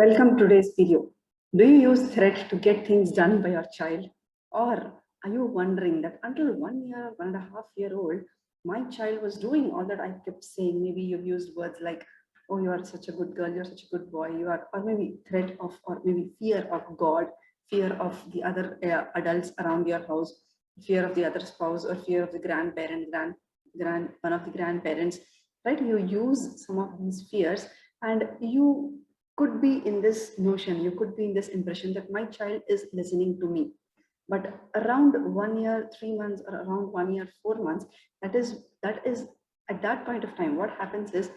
Welcome to today's video. Do you use threat to get things done by your child? Or are you wondering that until 1 year, 1.5 year old, my child was doing all that I kept saying? Maybe you've used words like, oh, you are such a good girl, you're such a good boy, you are, or maybe threat of, or maybe fear of God, fear of the other adults around your house, fear of the other spouse, or fear of the grandparent, one of the grandparents, right? You use some of these fears and you could be in this notion, you could be in this impression that my child is listening to me. But around 1 year, 3 months, or around 1 year, 4 months, that is at that point of time, what happens is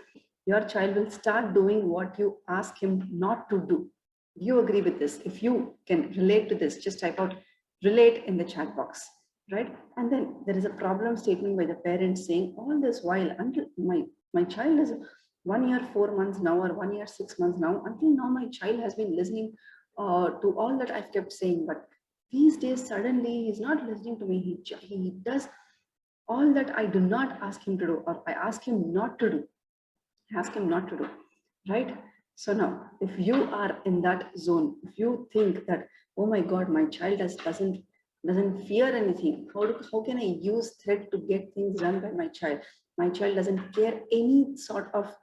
your child will start doing what you ask him not to do. Do you agree with this? If you can relate to this, just type out relate in the chat box, right? And then there is a problem statement by the parents saying all this while until my child is 1 year, 4 months now, or 1 year, 6 months now. Until now, my child has been listening to all that I've kept saying, but these days suddenly he's not listening to me. He does all that I do not ask him to do, or I ask him not to do. Ask him not to do, right? So now, if you are in that zone, if you think that, oh my God, my child doesn't fear anything. How can I use threat to get things done by my child? My child doesn't care any sort of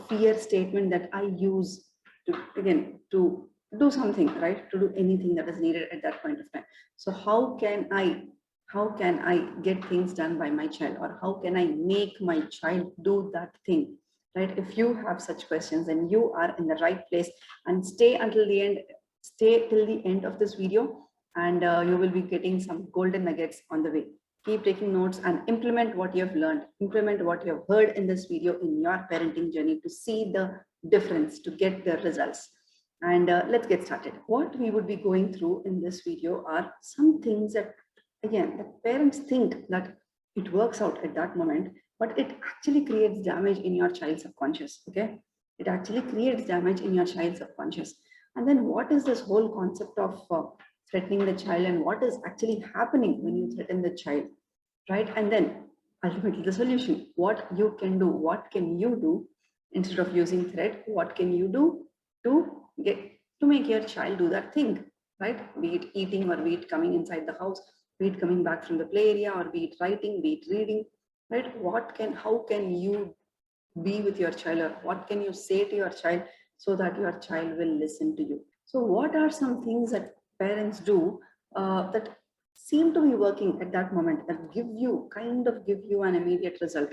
fear statement that I use to do something, right? To do anything that is needed at that point of time. So how can I get things done by my child, or how can I make my child do that thing, right? If you have such questions, then you are in the right place, and stay till the end of this video, and you will be getting some golden nuggets on the way. Keep taking notes and implement what you have learned, implement what you have heard in this video in your parenting journey to see the difference, to get the results. And let's get started. What we would be going through in this video are some things that, again, the parents think that it works out at that moment, but it actually creates damage in your child's subconscious. Okay, it actually creates damage in your child's subconscious. And then what is this whole concept of threatening the child, and what is actually happening when you threaten the child, right? And then ultimately the solution, what you can do, what can you do instead of using threat, what can you do to get to make your child do that thing, right? Be it eating, or be it coming inside the house, be it coming back from the play area, or be it writing, be it reading, right? How can you be with your child, or what can you say to your child so that your child will listen to you? So what are some things that parents do that seem to be working at that moment, that give you an immediate result,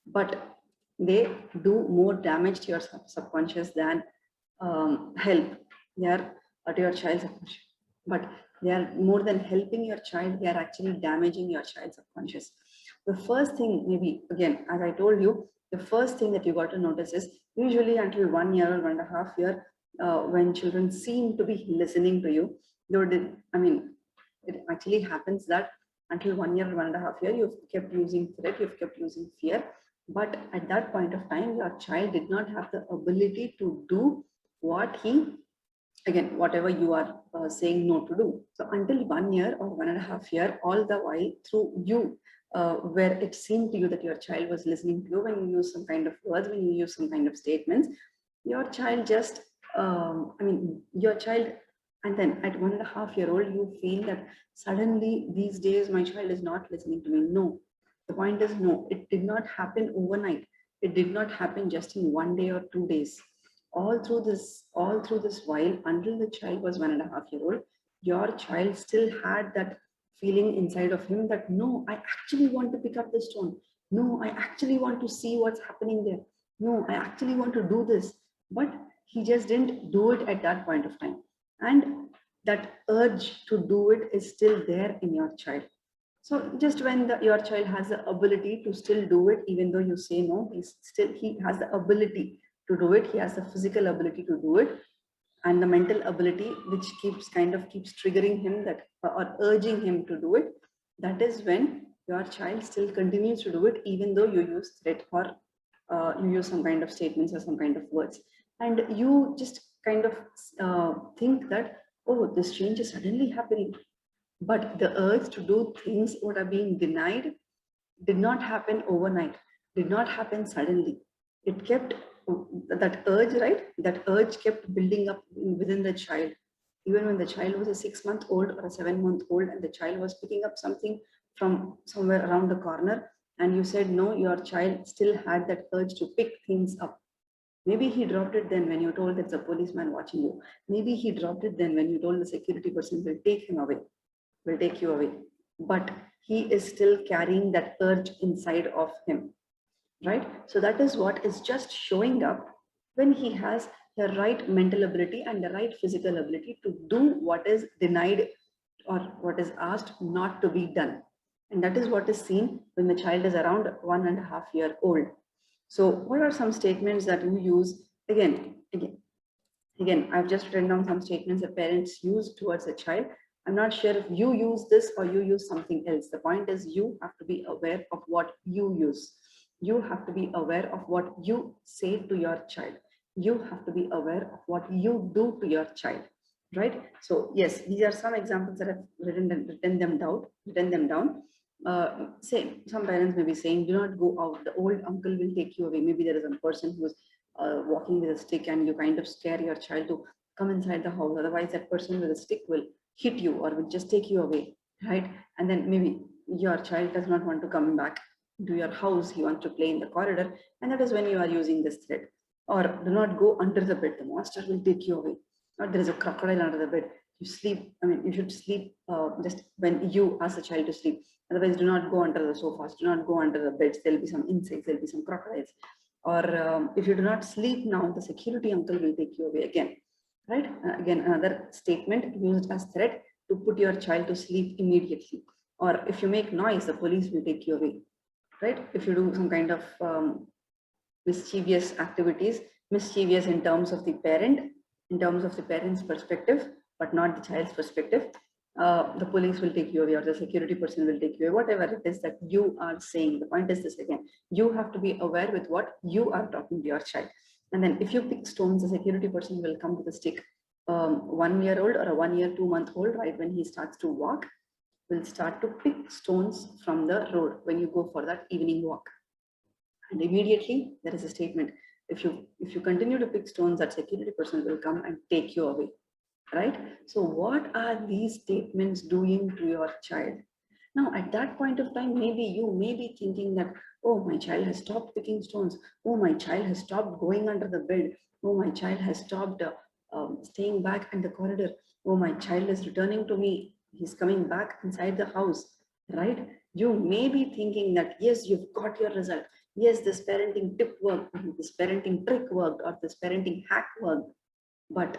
but they do more damage to your subconscious than help? They are to your child's subconscious, but they are more than helping your child, they are actually damaging your child's subconscious. The first thing, maybe again, as I told you, the first thing that you got to notice is usually until 1 year or 1.5 year, when children seem to be listening to you, it actually happens that until 1 year or 1.5 year, you've kept using threat, you've kept using fear, but at that point of time, your child did not have the ability to do what again, whatever you are saying no to do. So until 1 year or 1.5 year, all the while through you, where it seemed to you that your child was listening to you when you use some kind of words, when you use some kind of statements, your child just, your child, and then at 1.5 year old, you feel that suddenly these days my child is not listening to me. No, the point is, no, it did not happen overnight. It did not happen just in 1 day or 2 days. All through this while, until the child was 1.5 year old, your child still had that feeling inside of him that, no, I actually want to pick up the stone. No, I actually want to see what's happening there. No, I actually want to do this. But he just didn't do it at that point of time. And that urge to do it is still there in your child. So just when your child has the ability to still do it, even though you say no, he has the ability to do it. He has the physical ability to do it, and the mental ability, which keeps triggering him that, or urging him to do it. That is when your child still continues to do it, even though you use threat, or you use some kind of statements or some kind of words, and you just think that, oh, this change is suddenly happening. But the urge to do things what are being denied did not happen overnight, did not happen suddenly. It kept that urge, right? That urge kept building up within the child. Even when the child was a 6-month-old or a 7-month-old, and the child was picking up something from somewhere around the corner, and you said no, your child still had that urge to pick things up. Maybe he dropped it then when you told there's a policeman watching you. Maybe he dropped it then when you told the security person will take him away, will take you away. But he is still carrying that urge inside of him, right? So that is what is just showing up when he has the right mental ability and the right physical ability to do what is denied or what is asked not to be done. And that is what is seen when the child is around 1.5 years old. So what are some statements that you use? Again, I've just written down some statements that parents use towards a child. I'm not sure if you use this or you use something else. The point is you have to be aware of what you use. You have to be aware of what you say to your child. You have to be aware of what you do to your child, right? So yes, these are some examples that I've written them down. Say some parents may be saying, do not go out. The old uncle will take you away. Maybe there is a person who's walking with a stick and you kind of scare your child to come inside the house. Otherwise, that person with a stick will hit you or will just take you away, right? And then maybe your child does not want to come back to your house. He wants to play in the corridor. And that is when you are using this threat. Or do not go under the bed. The monster will take you away. Or there is a crocodile under the bed. You sleep, you should sleep just when you ask the child to sleep. Otherwise, do not go under the sofas. Do not go under the beds. There'll be some insects. There'll be some crocodiles. Or if you do not sleep now, the security uncle will take you away again, right? Again, another statement used as threat to put your child to sleep immediately. Or if you make noise, the police will take you away, right? If you do some kind of mischievous activities, mischievous in terms of the parent, in terms of the parent's perspective, but not the child's perspective, the police will take you away or the security person will take you away, whatever it is that you are saying. The point is this again, you have to be aware with what you are talking to your child. And then if you pick stones, the security person will come with a stick. 1-year-old or a 1 year, 2-month-old, right, when he starts to walk, will start to pick stones from the road when you go for that evening walk. And immediately there is a statement. If you continue to pick stones, that security person will come and take you away, right? So what are these statements doing to your child? Now, at that point of time, maybe you may be thinking that, oh, my child has stopped picking stones. Oh, my child has stopped going under the bed. Oh, my child has stopped staying back in the corridor. Oh, my child is returning to me. He's coming back inside the house, right? You may be thinking that, yes, you've got your result. Yes, this parenting tip worked, this parenting trick worked, or this parenting hack worked. But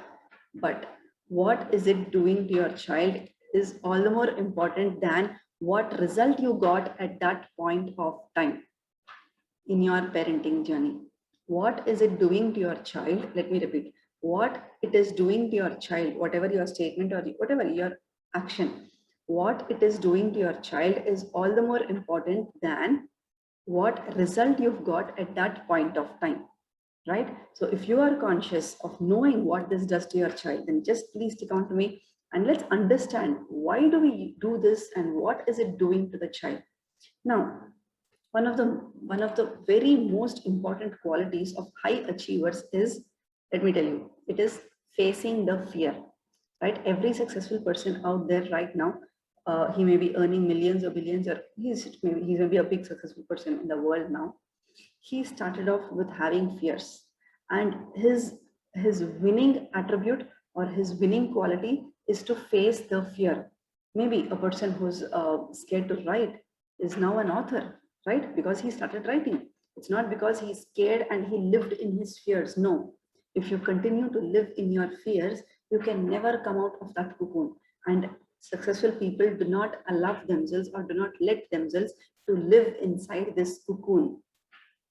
what is it doing to your child is all the more important than what result you got at that point of time in your parenting journey. What is it doing to your child? Let me repeat. What it is doing to your child, whatever your statement or whatever your action, what it is doing to your child is all the more important than what result you've got at that point of time, right? So if you are conscious of knowing what this does to your child, then just please stick on to me and let's understand why do we do this and what is it doing to the child. Now, one of the very most important qualities of high achievers is, let me tell you, it is facing the fear, right? Every successful person out there right now, he may be earning millions or billions, or he's maybe a big successful person in the world now. He started off with having fears, and his winning attribute or his winning quality is to face the fear. Maybe a person who's scared to write is now an author, right? Because he started writing. It's not because he's scared and he lived in his fears. No, if you continue to live in your fears, you can never come out of that cocoon. And successful people do not allow themselves or do not let themselves to live inside this cocoon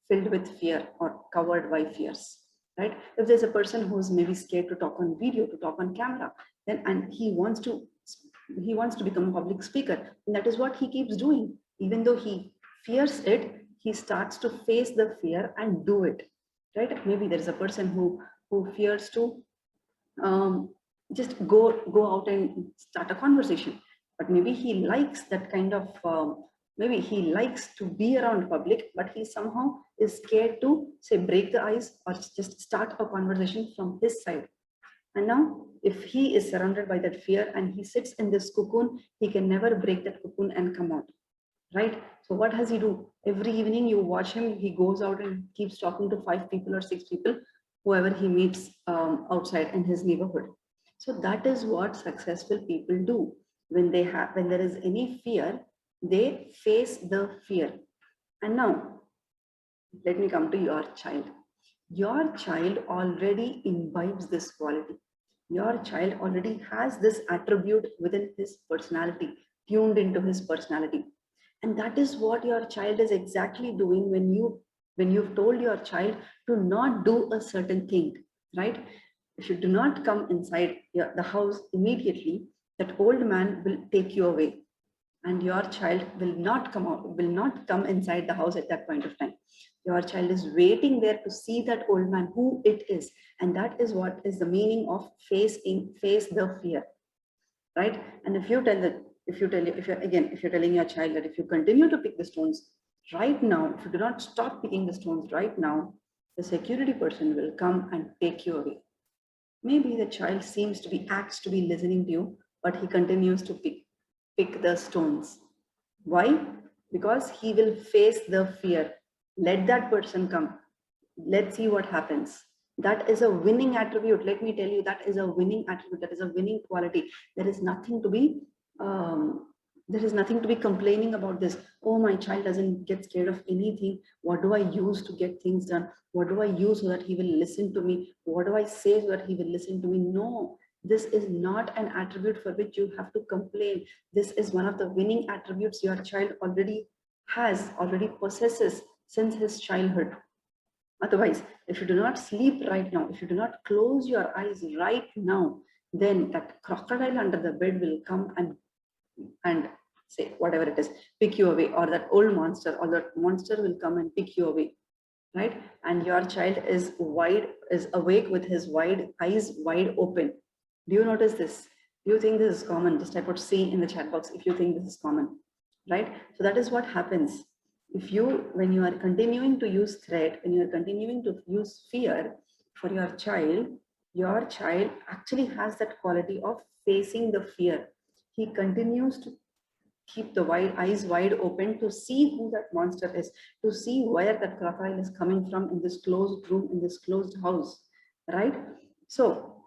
filled with fear or covered by fears, right? If there's a person who's maybe scared to talk on video, to talk on camera, then and he wants to become a public speaker, and that is what he keeps doing. Even though he fears it, he starts to face the fear and do it, right? Maybe there's a person who fears to just go out and start a conversation, but maybe he likes that kind of Maybe he likes to be around public, but he somehow is scared to say break the ice or just start a conversation from his side. And now if he is surrounded by that fear and he sits in this cocoon, he can never break that cocoon and come out, right? So what does he do? Every evening you watch him, he goes out and keeps talking to 5 people or 6 people, whoever he meets outside in his neighborhood. So that is what successful people do. When there is any fear, they face the fear. And now let me come to your child. Your child already imbibes this quality. Your child already has this attribute within his personality, tuned into his personality. And that is what your child is exactly doing when you've told your child to not do a certain thing, right? If you do not come inside the house immediately, that old man will take you away, and your child will not come inside the house at that point of time. Your child is waiting there to see that old man, who it is. And that is what is the meaning of face the fear, right? And if you're telling your child that if you continue to pick the stones right now, if you do not stop picking the stones right now, the security person will come and take you away. Maybe the child acts to be listening to you, but he continues to pick the stones. Why? Because he will face the fear. Let that person come. Let's see what happens. That is a winning attribute. Let me tell you, that is a winning attribute. That is a winning quality. There is nothing to be um, complaining about this. Oh, my child doesn't get scared of anything. What do I use to get things done? What do I use so that he will listen to me? What do I say so that he will listen to me? No, this is not an attribute for which you have to complain. This is one of the winning attributes your child already possesses since his childhood. Otherwise, if you do not sleep right now, if you do not close your eyes right now, then that crocodile under the bed will come and say whatever it is, pick you away, or that old monster or that monster will come and pick you away, right? And your child is awake with his eyes wide open. Do you notice this? Do you think this is common? Just type out C in the chat box if you think this is common, right? So that is what happens. When you are continuing to use threat, when you are continuing to use fear for your child actually has that quality of facing the fear. He continues to keep the eyes wide open to see who that monster is, to see where that crocodile is coming from in this closed room, in this closed house, right? So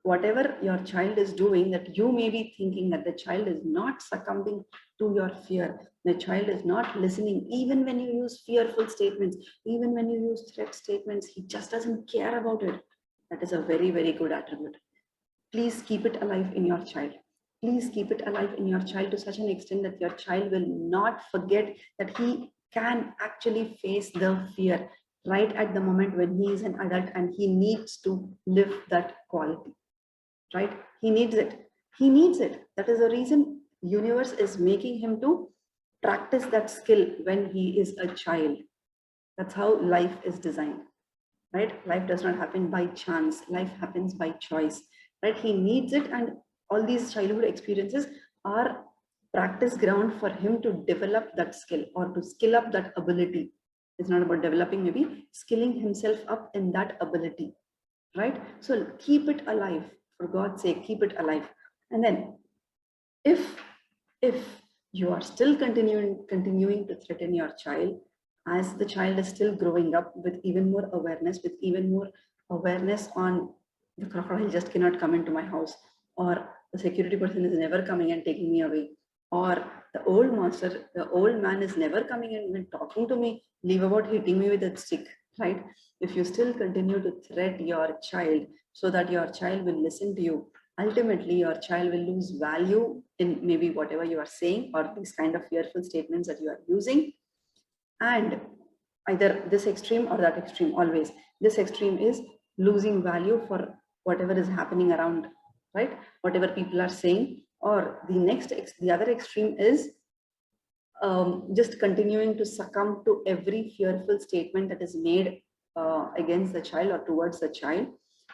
whatever your child is doing, that you may be thinking that the child is not succumbing to your fear, the child is not listening, even when you use fearful statements, even when you use threat statements, he just doesn't care about it. That is a very, very good attribute. Please keep it alive in your child. Please keep it alive in your child to such an extent that your child will not forget that he can actually face the fear right at the moment when he is an adult and he needs to live that quality, right? He needs it. He needs it. That is the reason universe is making him to practice that skill when he is a child. That's how life is designed, right? Life does not happen by chance. Life happens by choice, right? He needs it, and all these childhood experiences are practice ground for him to develop that skill or to skill up that ability. It's not about developing, maybe skilling himself up in that ability, right? So keep it alive, for God's sake, keep it alive. And then if you are still continuing to threaten your child, as the child is still growing up with even more awareness, on the crocodile just cannot come into my house, or the security person is never coming and taking me away, or the old man is never coming and talking to me, leave about hitting me with a stick, right? If you still continue to threat your child so that your child will listen to you, ultimately your child will lose value in maybe whatever you are saying or these kind of fearful statements that you are using. And either this extreme or that extreme, always this extreme is losing value for whatever is happening around, right? Whatever people are saying. Or the other extreme is just continuing to succumb to every fearful statement that is made against the child or towards the child,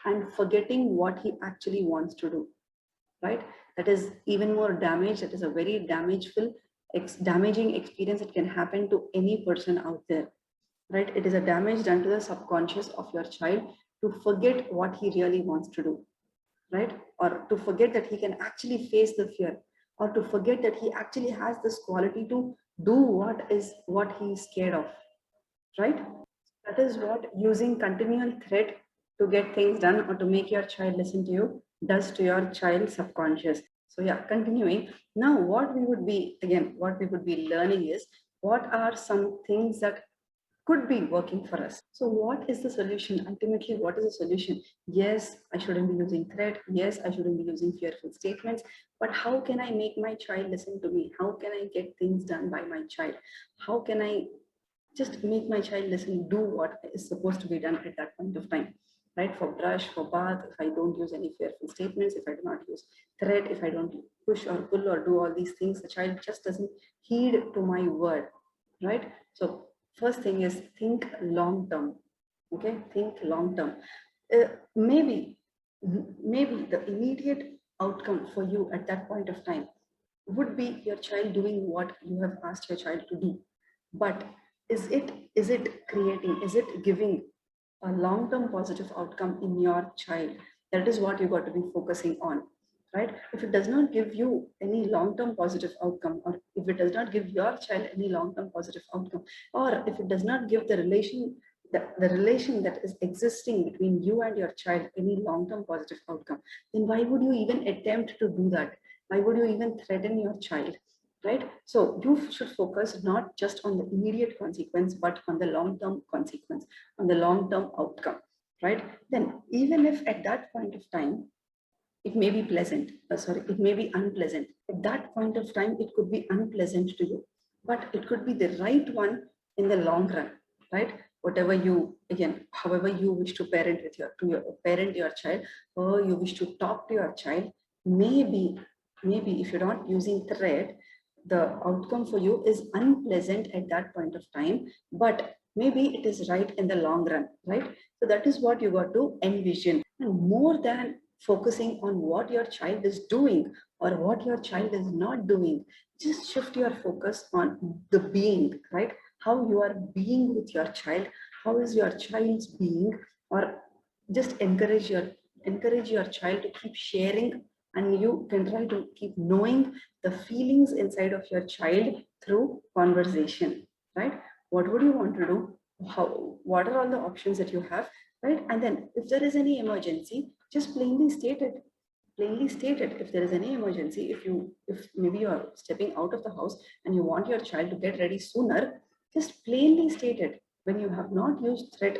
and forgetting what he actually wants to do, right? That is even more damage. That is a very damageful damaging experience. It can happen to any person out there, right? It is a damage done to the subconscious of your child to forget what he really wants to do, right? Or to forget that he can actually face the fear, or to forget that he actually has this quality to do what he is scared of, right? That is what using continual threat to get things done or to make your child listen to you does to your child's subconscious. So yeah, continuing. Now what we would be learning is what are some things that could be working for us. So what is the solution? Ultimately, what is the solution? Yes, I shouldn't be using threat. Yes, I shouldn't be using fearful statements. But how can I make my child listen to me? How can I get things done by my child? How can I just make my child listen, do what is supposed to be done at that point of time, right? For brush, for bath, if I don't use any fearful statements, if I do not use threat, if I don't push or pull or do all these things, the child just doesn't heed to my word, right? So first thing is think long term. Okay, think long term. uh, maybe maybe the immediate outcome for you at that point of time would be your child doing what you have asked your child to do. But is it creating, is it giving a long-term positive outcome in your child? That is what you got to be focusing on, right? If it does not give you any long-term positive outcome, or if it does not give your child any long-term positive outcome, or if it does not give the relation that is existing between you and your child any long-term positive outcome, then why would you even attempt to do that? Why would you even threaten your child, right? So you should focus not just on the immediate consequence, but on the long-term consequence, on the long-term outcome, right? Then even if at that point of time, it may be pleasant, it may be unpleasant. At that point of time, it could be unpleasant to you, but it could be the right one in the long run, right? Whatever you, again, however you wish to parent parent your child, or you wish to talk to your child, maybe if you're not using threat, the outcome for you is unpleasant at that point of time, but maybe it is right in the long run, right? So that is what you got to envision. And more than focusing on what your child is doing or what your child is not doing, just shift your focus on the being, right? How you are being with your child, how is your child's being, or just encourage your child to keep sharing, and you can try to keep knowing the feelings inside of your child through conversation, right? What would you want to do? How, what are all the options that you have, right? And then if there is any emergency, just plainly state it. Plainly state it. If there is any emergency, if maybe you are stepping out of the house and you want your child to get ready sooner, just plainly state it. When you have not used threat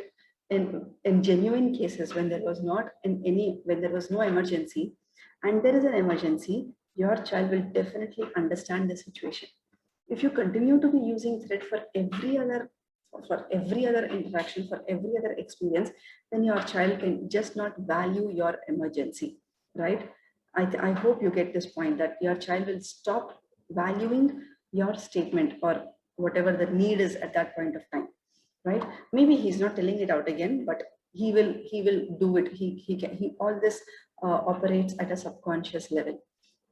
in genuine cases, when there was not in any when there was no emergency, and there is an emergency, your child will definitely understand the situation. If you continue to be using threat for every other interaction, for every other experience, then your child can just not value your emergency, right? I hope you get this point, that your child will stop valuing your statement or whatever the need is at that point of time, right? Maybe he's not telling it out again, but he will do it. He all this operates at a subconscious level,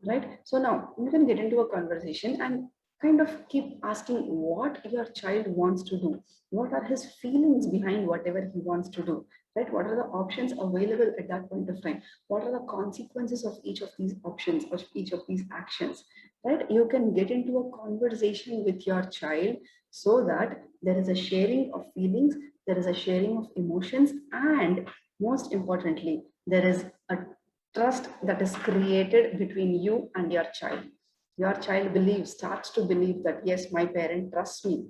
right? So now you can get into a conversation and kind of keep asking what your child wants to do, what are his feelings behind whatever he wants to do, right? What are the options available at that point of time? What are the consequences of each of these options, of each of these actions, right? You can get into a conversation with your child so that there is a sharing of feelings, there is a sharing of emotions, and most importantly, there is a trust that is created between you and your child. Your child starts to believe that yes, my parent trusts me.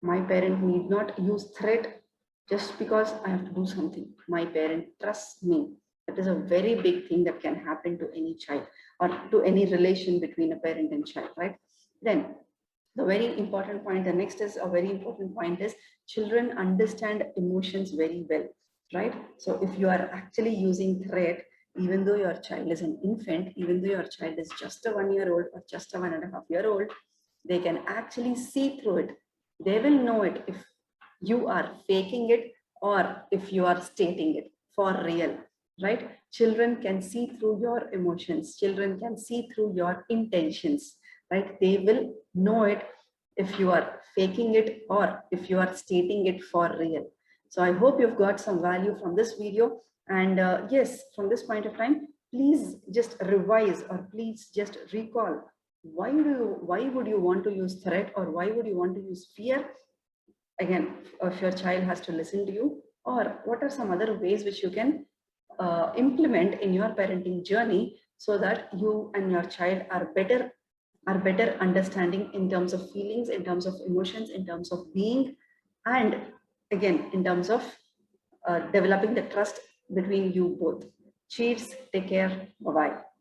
My parent need not use threat just because I have to do something. My parent trusts me. That is a very big thing that can happen to any child or to any relation between a parent and child, right? Then the very important point, the next is a very important point is children understand emotions very well, right? So if you are actually using threat, even though your child is an infant, even though your child is just a 1 year old or just a 1.5 year old, they can actually see through it. They will know it if you are faking it or if you are stating it for real, right? Children can see through your emotions. Children can see through your intentions, right? They will know it if you are faking it or if you are stating it for real. So I hope you've got some value from this video. And yes, from this point of time, please just revise or please just recall, why would you want to use threat or why would you want to use fear? Again, if your child has to listen to you, or what are some other ways which you can implement in your parenting journey so that you and your child are better understanding in terms of feelings, in terms of emotions, in terms of being, and again in terms of developing the trust between you both. Cheers, take care, bye bye.